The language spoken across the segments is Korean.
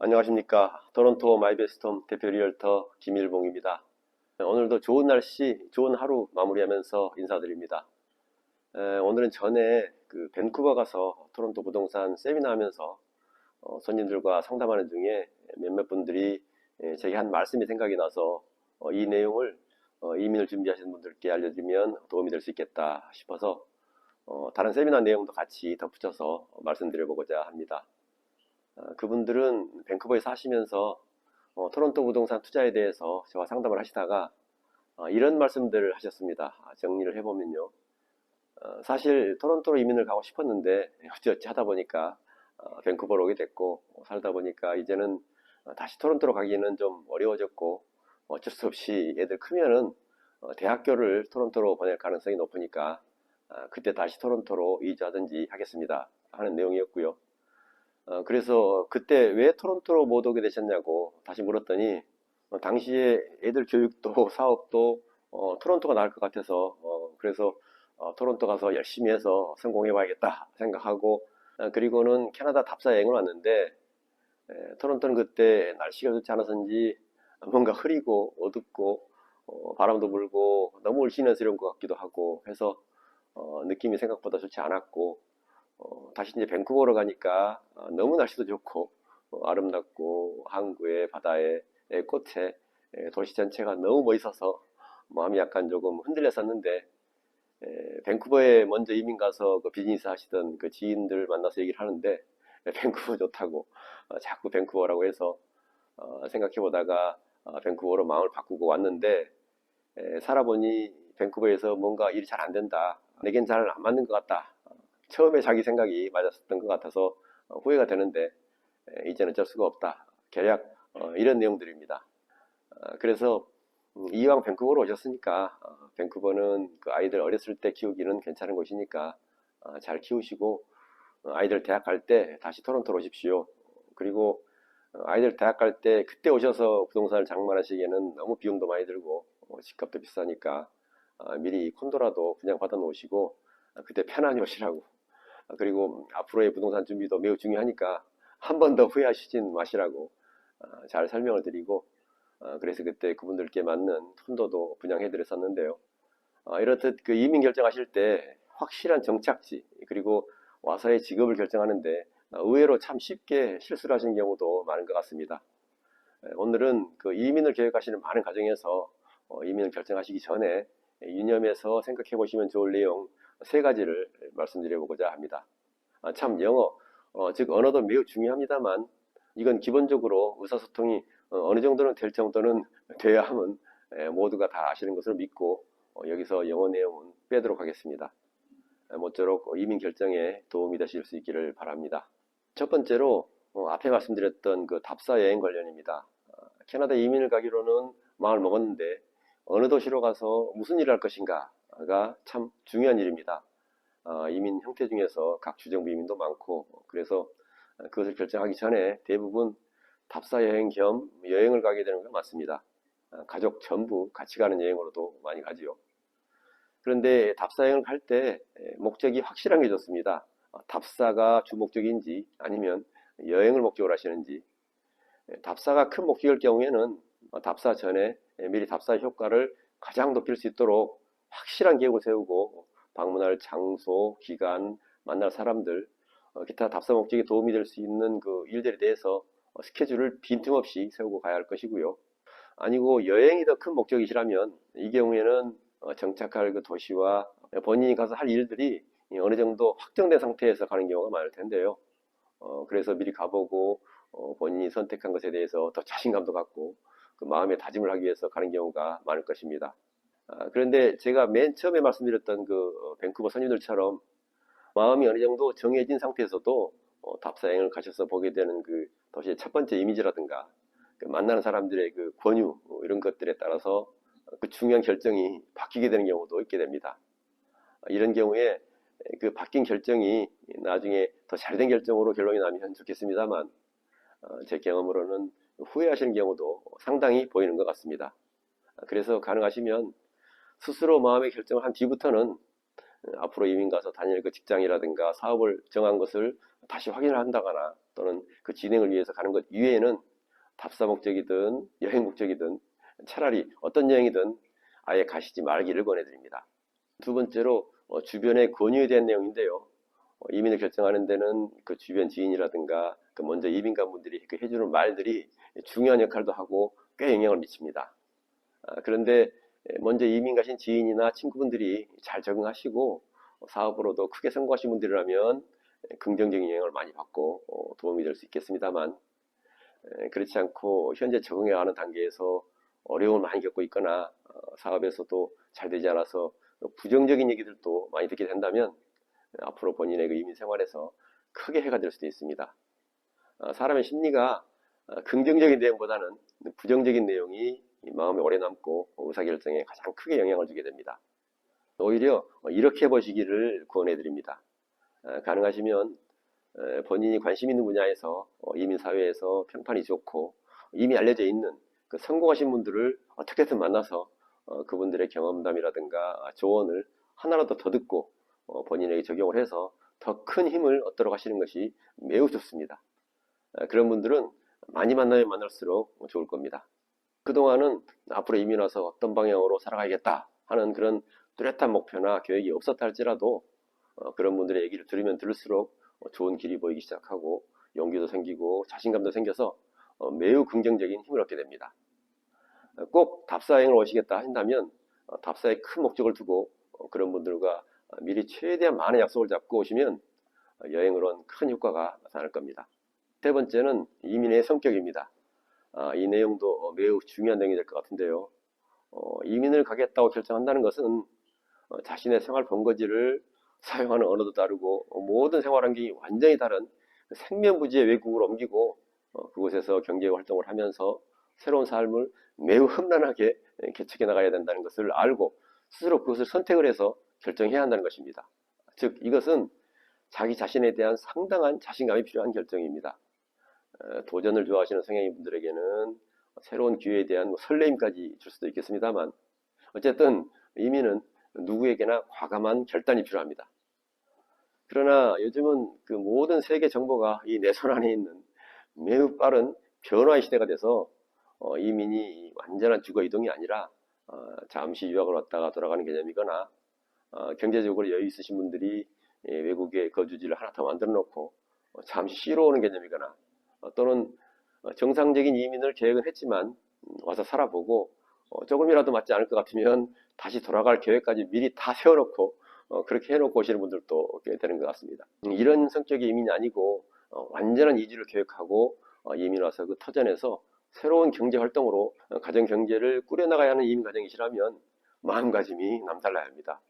안녕하십니까. 토론토 마이베스트홈 대표 리얼터 김일봉입니다. 오늘도 좋은 날씨, 좋은 하루 마무리하면서 인사드립니다. 오늘은 전에 밴쿠버 가서 토론토 부동산 세미나 하면서 손님들과 상담하는 중에 몇몇 분들이 제게 한 말씀이 생각이 나서 이 내용을 이민을 준비하시는 분들께 알려주면 도움이 될 수 있겠다 싶어서 다른 세미나 내용도 같이 덧붙여서 말씀드려보고자 합니다. 그분들은 밴쿠버에 사시면서 토론토 부동산 투자에 대해서 저와 상담을 하시다가 이런 말씀들을 하셨습니다. 정리를 해보면요. 사실 토론토로 이민을 가고 싶었는데 어찌어찌 하다 보니까 밴쿠버로 오게 됐고 살다 보니까 이제는 다시 토론토로 가기는 좀 어려워졌고 어쩔 수 없이 애들 크면은 대학교를 토론토로 보낼 가능성이 높으니까 그때 다시 토론토로 이주하든지 하겠습니다 하는 내용이었고요. 그래서 그때 왜 토론토로 못 오게 되셨냐고 다시 물었더니 당시에 애들 교육도 사업도 토론토가 나을 것 같아서 그래서 토론토 가서 열심히 해서 성공해 봐야겠다 생각하고 그리고는 캐나다 답사 여행을 왔는데 토론토는 그때 날씨가 좋지 않아서인지 뭔가 흐리고 어둡고 바람도 불고 너무 울신해스러운 것 같기도 하고 해서 느낌이 생각보다 좋지 않았고 다시 이제 밴쿠버로 가니까 너무 날씨도 좋고 아름답고 항구에 바다에 꽃에 도시 전체가 너무 멋있어서 마음이 약간 조금 흔들렸었는데 밴쿠버에 먼저 이민 가서 그 비즈니스 하시던 그 지인들 만나서 얘기를 하는데 밴쿠버 좋다고 자꾸 밴쿠버라고 해서 생각해 보다가 밴쿠버로 마음을 바꾸고 왔는데 살아보니 밴쿠버에서 뭔가 일이 잘 안 된다. 내겐 잘 안 맞는 것 같다. 처음에 자기 생각이 맞았었던 것 같아서 후회가 되는데 이제는 어쩔 수가 없다. 계략 이런 내용들입니다. 그래서 이왕 밴쿠버로 오셨으니까 밴쿠버는 그 아이들 어렸을 때 키우기는 괜찮은 곳이니까 잘 키우시고 아이들 대학 갈 때 다시 토론토로 오십시오. 그리고 아이들 대학 갈 때 그때 오셔서 부동산을 장만하시기에는 너무 비용도 많이 들고 집값도 비싸니까 미리 콘도라도 그냥 받아 놓으시고 그때 편안히 오시라고. 그리고 앞으로의 부동산 준비도 매우 중요하니까 한 번 더 후회하시진 마시라고 잘 설명을 드리고 그래서 그때 그분들께 맞는 콘도도 분양해 드렸었는데요. 이렇듯 그 이민 결정하실 때 확실한 정착지 그리고 와서의 직업을 결정하는데 의외로 참 쉽게 실수를 하시는 경우도 많은 것 같습니다. 오늘은 그 이민을 계획하시는 많은 가정에서 이민을 결정하시기 전에 유념해서 생각해 보시면 좋을 내용 세 가지를 말씀드려보고자 합니다. 참 영어, 즉 언어도 매우 중요합니다만 이건 기본적으로 의사소통이 어느 정도는 될 정도는 돼야 함은 모두가 다 아시는 것을 믿고 여기서 영어 내용은 빼도록 하겠습니다. 모쪼록 이민 결정에 도움이 되실 수 있기를 바랍니다. 첫 번째로 앞에 말씀드렸던 그 답사 여행 관련입니다. 캐나다 이민을 가기로는 마음을 먹었는데 어느 도시로 가서 무슨 일을 할 것인가가 참 중요한 일입니다. 이민 형태 중에서 각 주정부 이민도 많고 그래서 그것을 결정하기 전에 대부분 답사 여행 겸 여행을 가게 되는 게 맞습니다. 가족 전부 같이 가는 여행으로도 많이 가지요. 그런데 답사 여행을 갈 때 목적이 확실한 게 좋습니다. 답사가 주 목적인지 아니면 여행을 목적으로 하시는지. 답사가 큰 목적일 경우에는 답사 전에 미리 답사 효과를 가장 높일 수 있도록 확실한 계획을 세우고 방문할 장소, 기간, 만날 사람들, 기타 답사 목적에 도움이 될 수 있는 그 일들에 대해서 스케줄을 빈틈없이 세우고 가야 할 것이고요. 아니고 여행이 더 큰 목적이시라면 이 경우에는 정착할 그 도시와 본인이 가서 할 일들이 어느 정도 확정된 상태에서 가는 경우가 많을 텐데요. 그래서 미리 가보고 본인이 선택한 것에 대해서 더 자신감도 갖고 그 마음의 다짐을 하기 위해서 가는 경우가 많을 것입니다. 그런데 제가 맨 처음에 말씀드렸던 그 밴쿠버 선임들처럼 마음이 어느 정도 정해진 상태에서도 답사 여행을 가셔서 보게 되는 그 도시의 첫 번째 이미지라든가 그 만나는 사람들의 그 권유 이런 것들에 따라서 그 중요한 결정이 바뀌게 되는 경우도 있게 됩니다. 이런 경우에 그 바뀐 결정이 나중에 더 잘된 결정으로 결론이 나면 좋겠습니다만 제 경험으로는 후회하시는 경우도 상당히 보이는 것 같습니다. 그래서 가능하시면 스스로 마음의 결정을 한 뒤부터는 앞으로 이민 가서 다닐 그 직장이라든가 사업을 정한 것을 다시 확인을 한다거나 또는 그 진행을 위해서 가는 것 이외에는 답사 목적이든 여행 목적이든 차라리 어떤 여행이든 아예 가시지 말기를 권해드립니다. 두 번째로 주변의 권유에 대한 내용인데요. 이민을 결정하는 데는 그 주변 지인이라든가 그 먼저 이민 간 분들이 그 해주는 말들이 중요한 역할도 하고 꽤 영향을 미칩니다. 그런데 먼저 이민 가신 지인이나 친구분들이 잘 적응하시고 사업으로도 크게 성공하신 분들이라면 긍정적인 영향을 많이 받고 도움이 될 수 있겠습니다만, 그렇지 않고 현재 적응해가는 단계에서 어려움을 많이 겪고 있거나 사업에서도 잘 되지 않아서 부정적인 얘기들도 많이 듣게 된다면 앞으로 본인의 그 이민 생활에서 크게 해가 될 수도 있습니다. 사람의 심리가 긍정적인 내용보다는 부정적인 내용이 마음에 오래 남고 의사결정에 가장 크게 영향을 주게 됩니다. 오히려 이렇게 보시기를 권해드립니다. 가능하시면 본인이 관심 있는 분야에서 이민사회에서 평판이 좋고 이미 알려져 있는 그 성공하신 분들을 어떻게든 만나서 그분들의 경험담이라든가 조언을 하나라도 더 듣고 본인에게 적용을 해서 더 큰 힘을 얻도록 하시는 것이 매우 좋습니다. 그런 분들은 많이 만나면 만날수록 좋을 겁니다. 그동안은 앞으로 이민 와서 어떤 방향으로 살아가야겠다 하는 그런 뚜렷한 목표나 계획이 없었다 할지라도 그런 분들의 얘기를 들으면 들을수록 좋은 길이 보이기 시작하고 용기도 생기고 자신감도 생겨서 매우 긍정적인 힘을 얻게 됩니다. 꼭 답사여행을 오시겠다 한다면 답사에 큰 목적을 두고 그런 분들과 미리 최대한 많은 약속을 잡고 오시면 여행으로는 큰 효과가 나타날 겁니다. 세 번째는 이민의 성격입니다. 이 내용도 매우 중요한 내용이 될 것 같은데요. 이민을 가겠다고 결정한다는 것은 자신의 생활 본거지를 사용하는 언어도 다르고 모든 생활 환경이 완전히 다른 생면부지의 외국으로 옮기고 그곳에서 경제 활동을 하면서 새로운 삶을 매우 험난하게 개척해 나가야 된다는 것을 알고 스스로 그것을 선택을 해서 결정해야 한다는 것입니다. 즉 이것은 자기 자신에 대한 상당한 자신감이 필요한 결정입니다. 도전을 좋아하시는 성향인 분들에게는 새로운 기회에 대한 설레임까지 줄 수도 있겠습니다만 어쨌든 이민은 누구에게나 과감한 결단이 필요합니다. 그러나 요즘은 그 모든 세계 정보가 이 내 손 안에 있는 매우 빠른 변화의 시대가 돼서 이민이 완전한 주거 이동이 아니라 잠시 유학을 왔다가 돌아가는 개념이거나 경제적으로 여유 있으신 분들이 외국에 거주지를 하나 더 만들어 놓고 잠시 쉬러 오는 개념이거나 또는 정상적인 이민을 계획은 했지만 와서 살아보고 조금이라도 맞지 않을 것 같으면 다시 돌아갈 계획까지 미리 다 세워놓고 그렇게 해놓고 오시는 분들도 꽤 되는 것 같습니다. 이런 성격의 이민이 아니고 완전한 이주를 계획하고 이민 와서 그 터전에서 새로운 경제 활동으로 가정 경제를 꾸려나가야 하는 이민 가정이시라면 마음가짐이 남달라야 합니다.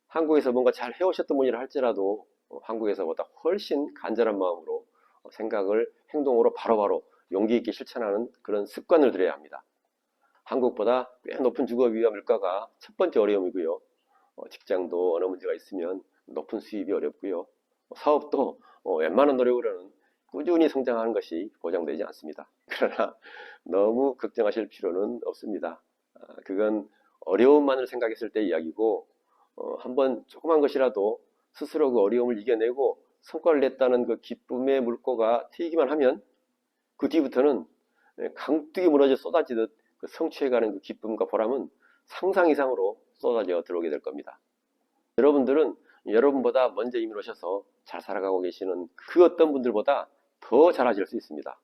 한국에서 뭔가 잘 해오셨던 분이라 할지라도 한국에서보다 훨씬 간절한 마음으로 생각을 행동으로 바로바로 용기 있게 실천하는 그런 습관을 들여야 합니다. 한국보다 꽤 높은 주거비와 물가가 첫 번째 어려움이고요. 직장도 어느 문제가 있으면 높은 수입이 어렵고요. 사업도 웬만한 노력으로는 꾸준히 성장하는 것이 보장되지 않습니다. 그러나 너무 걱정하실 필요는 없습니다. 그건 어려움만을 생각했을 때 이야기고 한번 조그만 것이라도 스스로 그 어려움을 이겨내고 성과를 냈다는 그 기쁨의 물꼬가 튀기만 하면 그 뒤부터는 강둑이 무너져 쏟아지듯 그 성취해가는 그 기쁨과 보람은 상상 이상으로 쏟아져 들어오게 될 겁니다. 여러분들은 여러분보다 먼저 이민 오셔서 잘 살아가고 계시는 그 어떤 분들보다 더 잘하실 수 있습니다.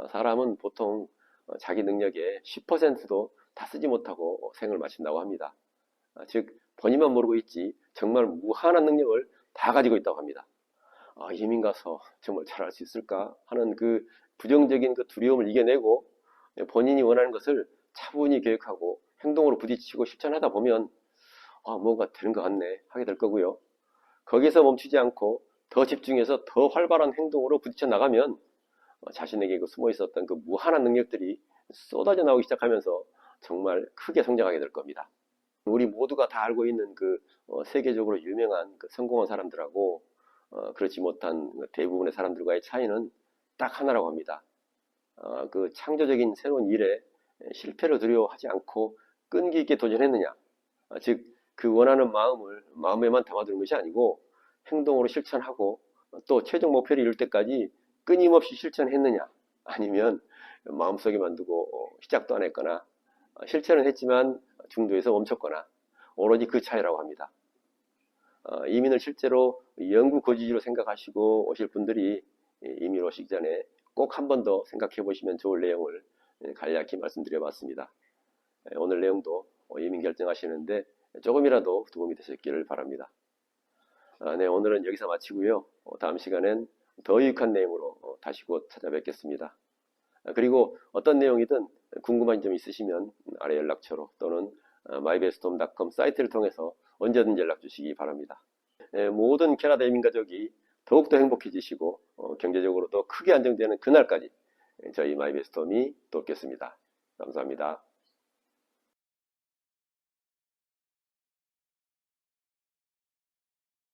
사람은 보통 자기 능력의 10%도 다 쓰지 못하고 생을 마친다고 합니다. 즉 본인만 모르고 있지 정말 무한한 능력을 다 가지고 있다고 합니다. 이민 가서 정말 잘할 수 있을까 하는 그 부정적인 그 두려움을 이겨내고 본인이 원하는 것을 차분히 계획하고 행동으로 부딪히고 실천하다 보면 뭔가 되는 것 같네 하게 될 거고요. 거기서 멈추지 않고 더 집중해서 더 활발한 행동으로 부딪혀 나가면 자신에게 그 숨어 있었던 그 무한한 능력들이 쏟아져 나오기 시작하면서 정말 크게 성장하게 될 겁니다. 우리 모두가 다 알고 있는 그 세계적으로 유명한 그 성공한 사람들하고 그렇지 못한 대부분의 사람들과의 차이는 딱 하나라고 합니다. 그 창조적인 새로운 일에 실패를 두려워하지 않고 끈기 있게 도전했느냐. 즉 그 원하는 마음을 마음에만 담아두는 것이 아니고 행동으로 실천하고 또 최종 목표를 이룰 때까지 끊임없이 실천했느냐, 아니면 마음속에만 두고 시작도 안 했거나 실천은 했지만 중도에서 멈췄거나, 오로지 그 차이라고 합니다. 이민을 실제로 영구 거주지로 생각하시고 오실 분들이 이민 오시기 전에 꼭 한 번 더 생각해 보시면 좋을 내용을 간략히 말씀드려 봤습니다. 오늘 내용도 이민 결정하시는데 조금이라도 도움이 되셨기를 바랍니다. 네, 오늘은 여기서 마치고요. 다음 시간엔 더 유익한 내용으로 다시 곧 찾아뵙겠습니다. 그리고 어떤 내용이든 궁금한 점 있으시면 아래 연락처로 또는 mybesthome.com 사이트를 통해서 언제든 연락 주시기 바랍니다. 모든 캐나다 이민 가족이 더욱더 행복해지시고 경제적으로도 크게 안정되는 그날까지 저희 마이베스트홈이 돕겠습니다. 감사합니다.